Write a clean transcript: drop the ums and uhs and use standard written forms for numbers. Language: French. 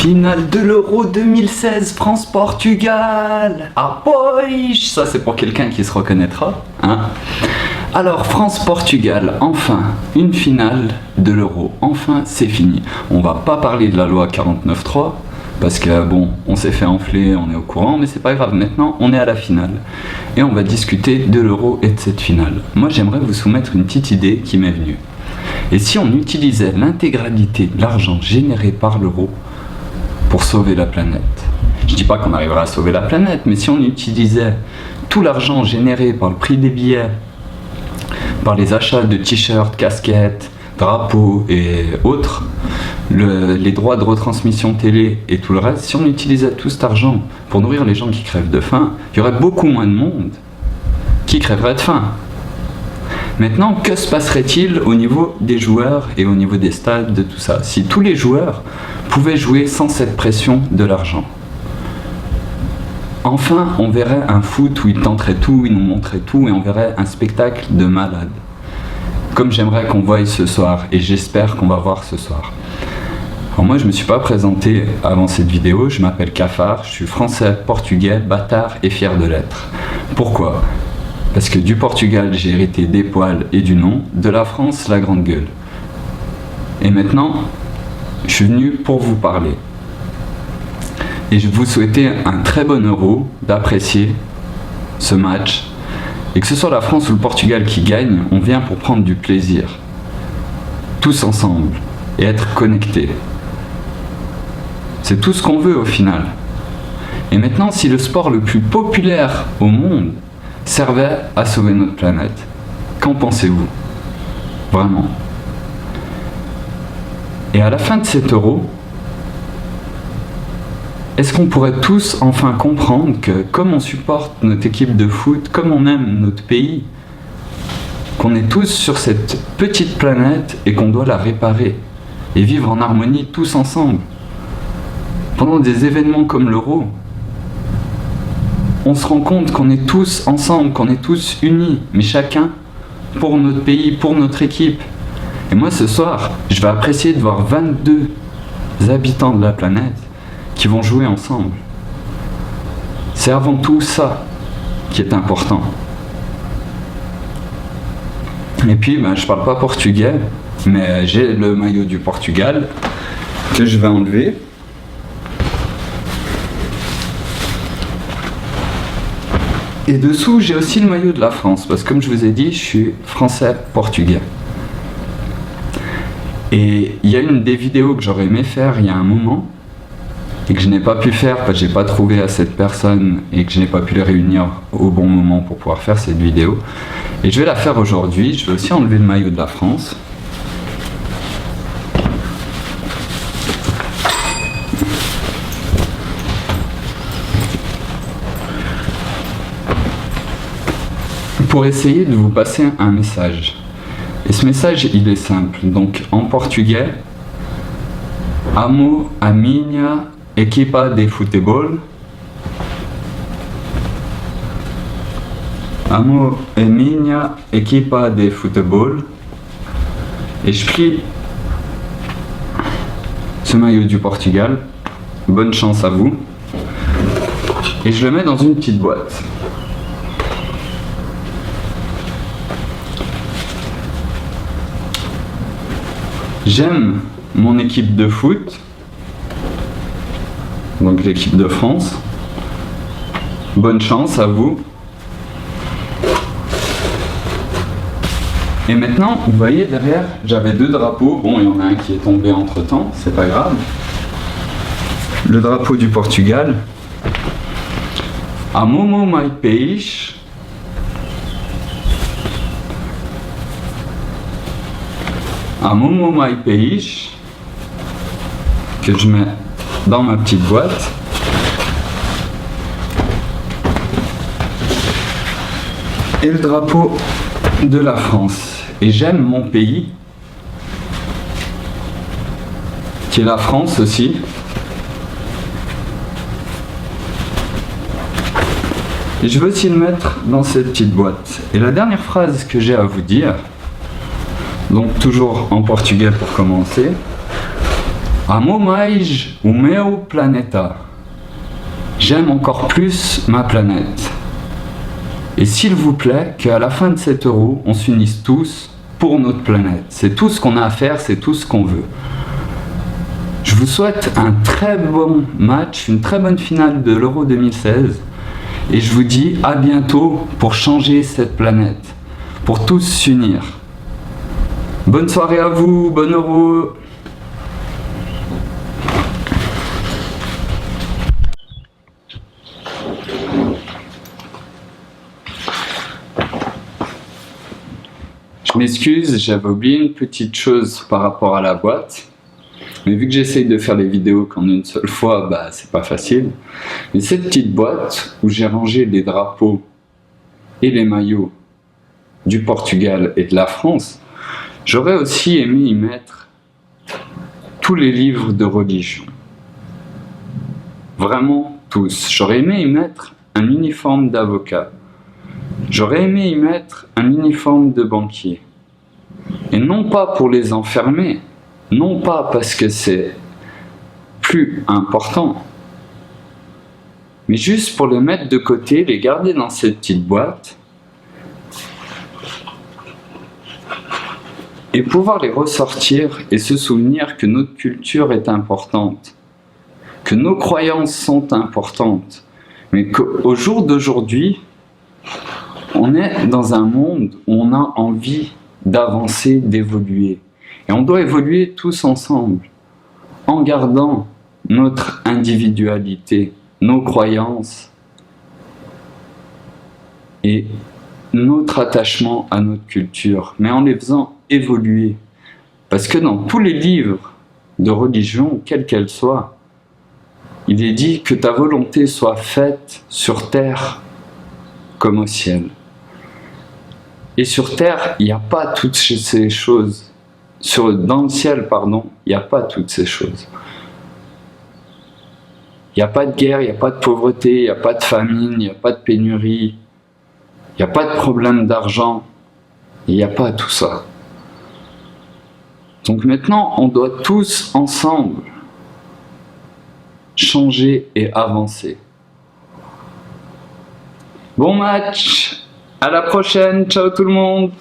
Finale de l'Euro 2016, France-Portugal. Ah boy, ça c'est pour quelqu'un qui se reconnaîtra, hein. Alors France-Portugal, enfin, une finale de l'Euro, enfin c'est fini. On va pas parler de la loi 49.3, parce que bon, on s'est fait enfler, on est au courant, mais c'est pas grave, maintenant on est à la finale. Et on va discuter de l'Euro et de cette finale. Moi j'aimerais vous soumettre une petite idée qui m'est venue. Et si on utilisait l'intégralité de l'argent généré par l'Euro pour sauver la planète? Je dis pas qu'on arrivera à sauver la planète, mais si on utilisait tout l'argent généré par le prix des billets, par les achats de t-shirts, casquettes, drapeaux et autres, les droits de retransmission télé et tout le reste, si on utilisait tout cet argent pour nourrir les gens qui crèvent de faim, il y aurait beaucoup moins de monde qui crèverait de faim. Maintenant, que se passerait-il au niveau des joueurs et au niveau des stades, de tout ça, si tous les joueurs pouvaient jouer sans cette pression de l'argent? Enfin, on verrait un foot où ils tenteraient tout, ils nous montraient tout, et on verrait un spectacle de malade. Comme j'aimerais qu'on voie ce soir, et j'espère qu'on va voir ce soir. Alors moi, je ne me suis pas présenté avant cette vidéo, je m'appelle Cafard, je suis français, portugais, bâtard et fier de l'être. Pourquoi ? Parce que du Portugal, j'ai hérité des poils et du nom, de la France, la grande gueule. Et maintenant, je suis venu pour vous parler. Et je vous souhaitais un très bon Euro, d'apprécier ce match. Et que ce soit la France ou le Portugal qui gagne, on vient pour prendre du plaisir. Tous ensemble. Et être connectés. C'est tout ce qu'on veut au final. Et maintenant, si le sport le plus populaire au monde servait à sauver notre planète, qu'en pensez-vous? Vraiment. Et à la fin de cet Euro, est-ce qu'on pourrait tous enfin comprendre que comme on supporte notre équipe de foot, comme on aime notre pays, qu'on est tous sur cette petite planète et qu'on doit la réparer et vivre en harmonie tous ensemble? Pendant des événements comme l'Euro, on se rend compte qu'on est tous ensemble, qu'on est tous unis, mais chacun pour notre pays, pour notre équipe. Et moi ce soir, je vais apprécier de voir 22 habitants de la planète qui vont jouer ensemble. C'est avant tout ça qui est important. Et puis, je parle pas portugais, mais j'ai le maillot du Portugal que je vais enlever. Et dessous, j'ai aussi le maillot de la France, parce que comme je vous ai dit, je suis français-portugais. Et il y a une des vidéos que j'aurais aimé faire il y a un moment, et que je n'ai pas pu faire parce que j'ai pas trouvé à cette personne et que je n'ai pas pu les réunir au bon moment pour pouvoir faire cette vidéo. Et je vais la faire aujourd'hui. Je vais aussi enlever le maillot de la France. Pour essayer de vous passer un message. Et ce message, il est simple. Donc en portugais, amo a minha equipa de futebol. Amo a minha equipa de futebol. Et je prie ce maillot du Portugal. Bonne chance à vous. Et je le mets dans une petite boîte. J'aime mon équipe de foot, donc l'équipe de France. Bonne chance à vous. Et maintenant, vous voyez derrière, j'avais deux drapeaux. Bon, il y en a un qui est tombé entre temps, c'est pas grave. Le drapeau du Portugal. Amo meu país. Amo meu país, que je mets dans ma petite boîte. Et le drapeau de la France. Et j'aime mon pays, qui est la France aussi. Et je veux aussi le mettre dans cette petite boîte. Et la dernière phrase que j'ai à vous dire, donc toujours en portugais pour commencer. Amo mais o meu planeta. J'aime encore plus ma planète. Et s'il vous plaît, qu'à la fin de cet euro, on s'unisse tous pour notre planète. C'est tout ce qu'on a à faire, c'est tout ce qu'on veut. Je vous souhaite un très bon match, une très bonne finale de l'Euro 2016. Et je vous dis à bientôt pour changer cette planète, pour tous s'unir. Bonne soirée à vous, bon Euro. Je m'excuse, j'avais oublié une petite chose par rapport à la boîte. Mais vu que j'essaye de faire les vidéos qu'en une seule fois, bah c'est pas facile. Mais cette petite boîte où j'ai rangé les drapeaux et les maillots du Portugal et de la France, j'aurais aussi aimé y mettre tous les livres de religion. Vraiment tous. J'aurais aimé y mettre un uniforme d'avocat. J'aurais aimé y mettre un uniforme de banquier. Et non pas pour les enfermer, non pas parce que c'est plus important, mais juste pour les mettre de côté, les garder dans cette petite boîte et pouvoir les ressortir et se souvenir que notre culture est importante, que nos croyances sont importantes, mais qu'au jour d'aujourd'hui, on est dans un monde où on a envie d'avancer, d'évoluer. Et on doit évoluer tous ensemble, en gardant notre individualité, nos croyances et notre attachement à notre culture, mais en les faisant évoluer. Parce que dans tous les livres de religion, quelle qu'elle soit, il est dit que ta volonté soit faite sur terre comme au ciel. Et sur terre, il n'y a pas toutes ces choses. Dans le ciel, pardon, il n'y a pas toutes ces choses. Il n'y a pas de guerre, il n'y a pas de pauvreté, il n'y a pas de famine, il n'y a pas de pénurie, il n'y a pas de problème d'argent, il n'y a pas tout ça. Donc maintenant, on doit tous ensemble changer et avancer. Bon match! À la prochaine, ciao tout le monde!